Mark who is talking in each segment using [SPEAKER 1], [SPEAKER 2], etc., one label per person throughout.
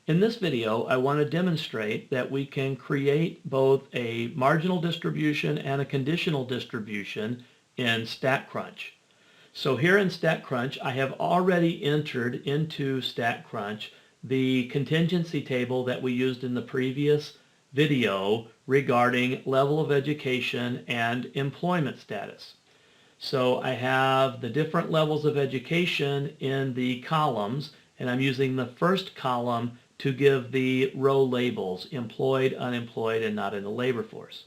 [SPEAKER 1] In this video, I want to demonstrate that we can create both a marginal distribution and a conditional distribution in StatCrunch. So here in StatCrunch, I have already entered into StatCrunch the contingency table that we used in the previous video regarding level of education and employment status. So I have the different levels of education in the columns, and I'm using the first column to give the row labels, employed, unemployed, and not in the labor force.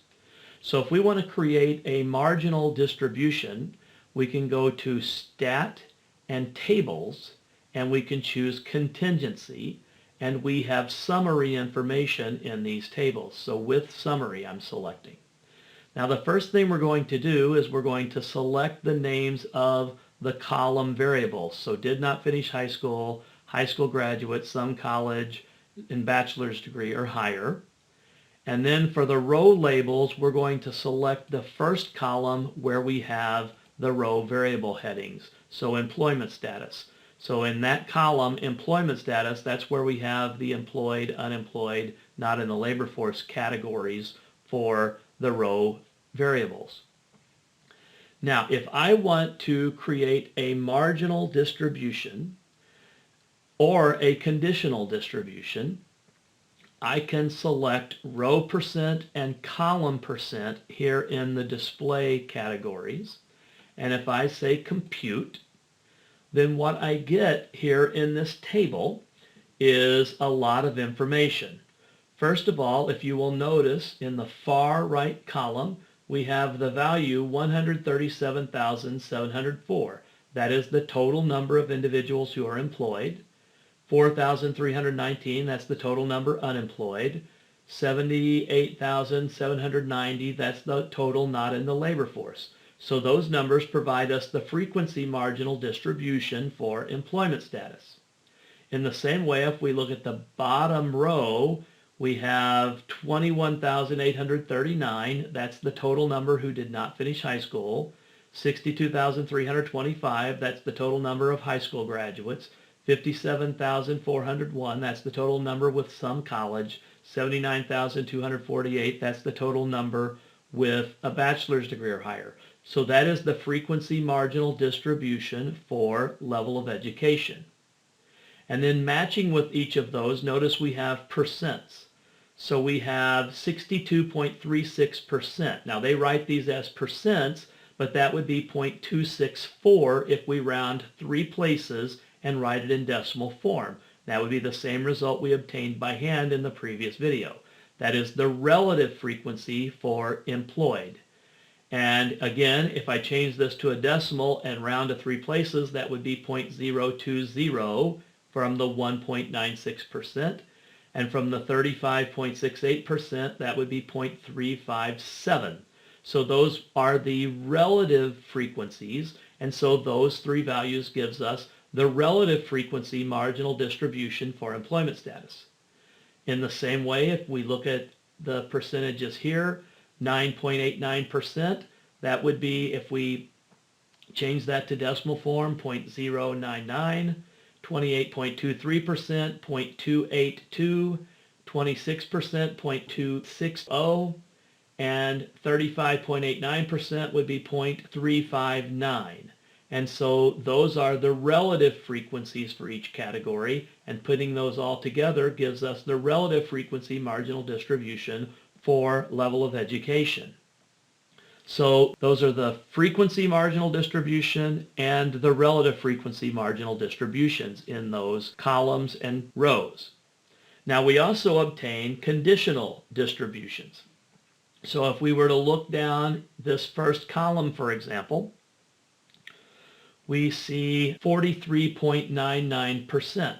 [SPEAKER 1] So if we want to create a marginal distribution, we can go to Stat and Tables, and we can choose Contingency, and we have summary information in these tables. So with summary, I'm selecting. Now the first thing we're going to do is we're going to select the names of the column variables. So did not finish high school graduate, some college, and bachelor's degree or higher. And then for the row labels, we're going to select the first column where we have the row variable headings. So employment status. So in that column, employment status, that's where we have the employed, unemployed, not in the labor force categories for the row variables. Now, if I want to create a marginal distribution or a conditional distribution, I can select row percent and column percent here in the display categories. And if I say compute, then what I get here in this table is a lot of information. First of all, if you will notice in the far right column, we have the value 137,704. That is the total number of individuals who are employed. 4,319, that's the total number unemployed. 78,790, that's the total not in the labor force. So those numbers provide us the frequency marginal distribution for employment status. In the same way, if we look at the bottom row, we have 21,839, that's the total number who did not finish high school. 62,325, that's the total number of high school graduates. 57,401, that's the total number with some college. 79,248, that's the total number with a bachelor's degree or higher. So that is the frequency marginal distribution for level of education. And then matching with each of those, notice we have percents. So we have 62.36%. Now they write these as percents, but that would be 0.264 if we round 3 places and write it in decimal form. That would be the same result we obtained by hand in the previous video. That is the relative frequency for employed. And again, if I change this to a decimal and round to 3 places, that would be 0.020 from the 1.96%. And from the 35.68%, that would be 0.357. So those are the relative frequencies. And so those 3 values gives us the relative frequency marginal distribution for employment status. In the same way, if we look at the percentages here, 9.89%, that would be, if we change that to decimal form, 0.099, 28.23%, 0.282, 26%, 0.260, and 35.89% would be 0.359. And so those are the relative frequencies for each category, and putting those all together gives us the relative frequency marginal distribution for level of education. So those are the frequency marginal distribution and the relative frequency marginal distributions in those columns and rows. Now we also obtain conditional distributions. So if we were to look down this first column, for example, we see 43.99%.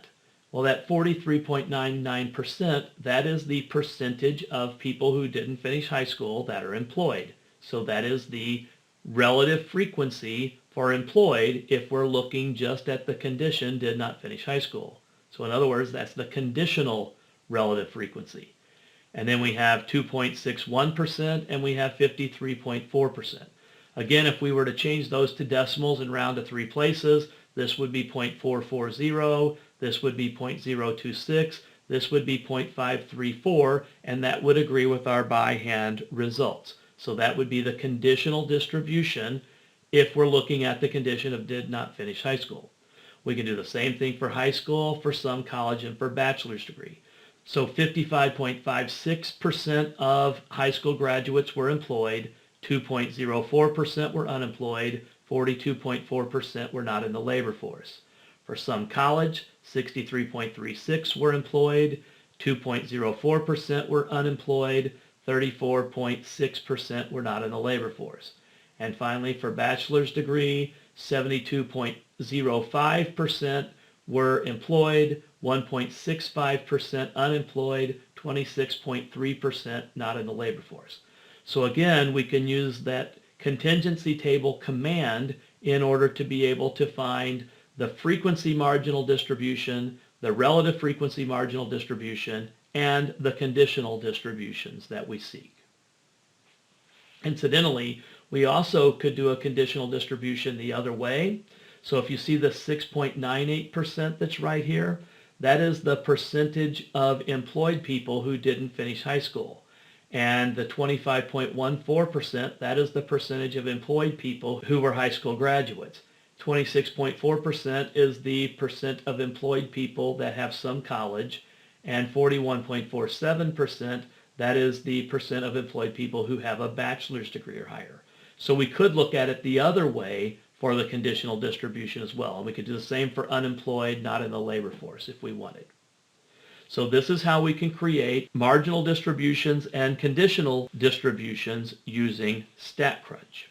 [SPEAKER 1] Well, that 43.99%, that is the percentage of people who didn't finish high school that are employed. So that is the relative frequency for employed if we're looking just at the condition did not finish high school. So in other words, that's the conditional relative frequency. And then we have 2.61% and we have 53.4%. Again, if we were to change those to decimals and round to 3 places, this would be 0.440, this would be 0.026, This would be 0.534, and that would agree with our by hand results. So that would be the conditional distribution if we're looking at the condition of did not finish high school. We can do the same thing for high school, for some college, and for bachelor's degree. So 55.56% of high school graduates were employed, 2.04% were unemployed, 42.4% were not in the labor force. For some college, 63.36% were employed, 2.04% were unemployed, 34.6% were not in the labor force. And finally, for bachelor's degree, 72.05% were employed, 1.65% unemployed, 26.3% not in the labor force. So again, we can use that contingency table command in order to be able to find the frequency marginal distribution, the relative frequency marginal distribution, and the conditional distributions that we seek. Incidentally, we also could do a conditional distribution the other way. So if you see the 6.98% that's right here, that is the percentage of employed people who didn't finish high school. And the 25.14%, that is the percentage of employed people who were high school graduates. 26.4% is the percent of employed people that have some college, and 41.47%, that is the percent of employed people who have a bachelor's degree or higher. So we could look at it the other way for the conditional distribution as well. And we could do the same for unemployed, not in the labor force if we wanted. So this is how we can create marginal distributions and conditional distributions using StatCrunch.